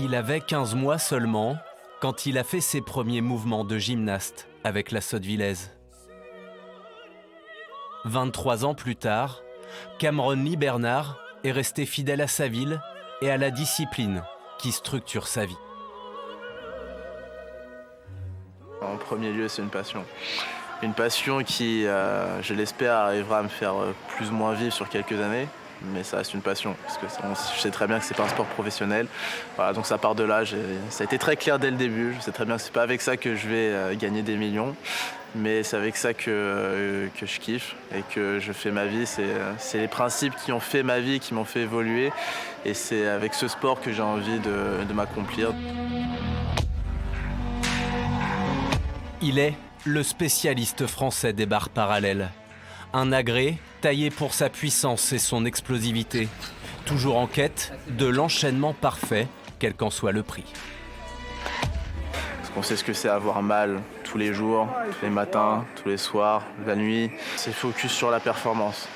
Il avait 15 mois seulement quand il a fait ses premiers mouvements de gymnaste avec la Sottevillez. 23 ans plus tard, Cameron Lee Bernard est resté fidèle à sa ville et à la discipline qui structure sa vie. En premier lieu, c'est une passion. Une passion qui, je l'espère, arrivera à me faire plus ou moins vivre sur quelques années. Mais ça reste une passion, parce que je sais très bien que c'est pas un sport professionnel. Voilà, donc ça part de là, ça a été très clair dès le début. Je sais très bien que c'est pas avec ça que je vais gagner des millions, mais c'est avec ça que je kiffe et que je fais ma vie. C'est les principes qui ont fait ma vie, qui m'ont fait évoluer, et c'est avec ce sport que j'ai envie de m'accomplir. Il est le spécialiste français des barres parallèles. Un agrès taillé pour sa puissance et son explosivité, toujours en quête de l'enchaînement parfait, quel qu'en soit le prix. Parce qu'on sait ce que c'est avoir mal tous les jours, tous les matins, tous les soirs, la nuit. C'est focus sur la performance.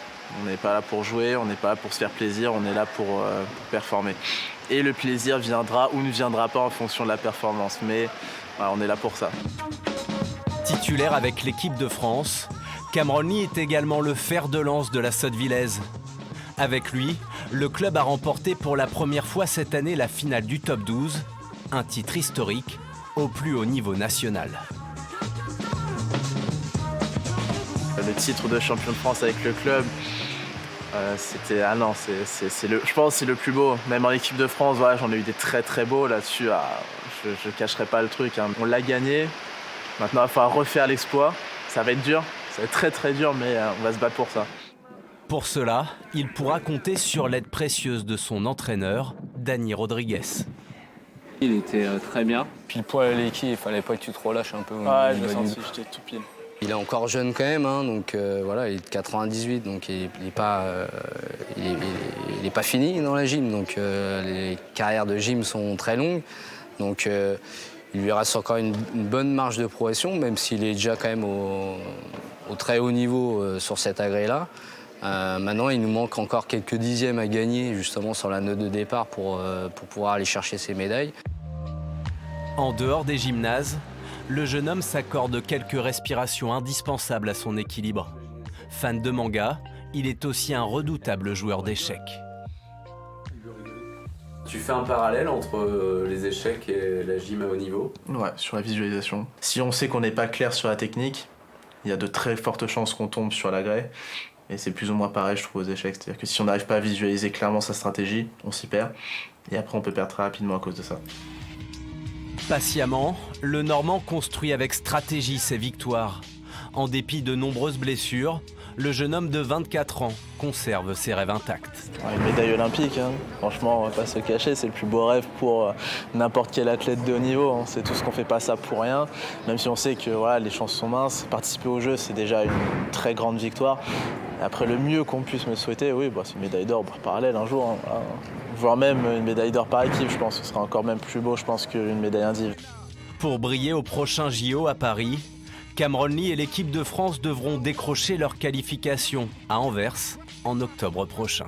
On n'est pas là pour jouer, on n'est pas là pour se faire plaisir, on est là pour performer. Et le plaisir viendra ou ne viendra pas en fonction de la performance, mais voilà, on est là pour ça. Titulaire avec l'équipe de France, Cameron Lee est également le fer de lance de la Sottevillez. Avec lui, le club a remporté pour la première fois cette année la finale du top 12, un titre historique au plus haut niveau national. Le titre de champion de France avec le club, c'était je pense que c'est le plus beau. Même en équipe de France, voilà, j'en ai eu des très très beaux là-dessus. Je ne cacherai pas le truc, hein. On l'a gagné. Maintenant, il va falloir refaire l'exploit. Ça va être dur. Ça va être très très dur, mais on va se battre pour ça. Pour cela, il pourra compter sur l'aide précieuse de son entraîneur, Dani Rodriguez. Il était très bien. Pile poil à l'équipe, il fallait pas que tu te relâches un peu. Ouais, je l'ai senti, j'étais tout pile. Il est encore jeune quand même, hein, donc voilà, il est de 98, donc il n'est pas fini dans la gym. Donc les carrières de gym sont très longues. Donc il lui reste encore une bonne marge de progression, même s'il est déjà quand même au très haut niveau sur cet agrès-là. Maintenant, il nous manque encore quelques dixièmes à gagner, justement, sur la note de départ pour pouvoir aller chercher ses médailles. En dehors des gymnases, le jeune homme s'accorde quelques respirations indispensables à son équilibre. Fan de manga, il est aussi un redoutable joueur d'échecs. Tu fais un parallèle entre les échecs et la gym à haut niveau? Ouais, sur la visualisation. Si on sait qu'on n'est pas clair sur la technique, il y a de très fortes chances qu'on tombe sur l'agrès. Et c'est plus ou moins pareil, je trouve, aux échecs. C'est-à-dire que si on n'arrive pas à visualiser clairement sa stratégie, on s'y perd. Et après, on peut perdre très rapidement à cause de ça. Patiemment, le Normand construit avec stratégie ses victoires. En dépit de nombreuses blessures, le jeune homme de 24 ans conserve ses rêves intacts. Une médaille olympique, hein. Franchement, on va pas se cacher, c'est le plus beau rêve pour n'importe quel athlète de haut niveau. Hein. C'est tout ce qu'on fait pas ça pour rien, même si on sait que voilà, les chances sont minces. Participer au jeu, c'est déjà une très grande victoire. Et après, le mieux qu'on puisse me souhaiter, oui, c'est une médaille d'or parallèle un jour. Hein, voilà. Voire même une médaille d'or par équipe, je pense. Ce sera encore même plus beau, je pense, qu'une médaille individuelle. Pour briller au prochain JO à Paris, Cameron Lee et l'équipe de France devront décrocher leur qualification à Anvers en octobre prochain.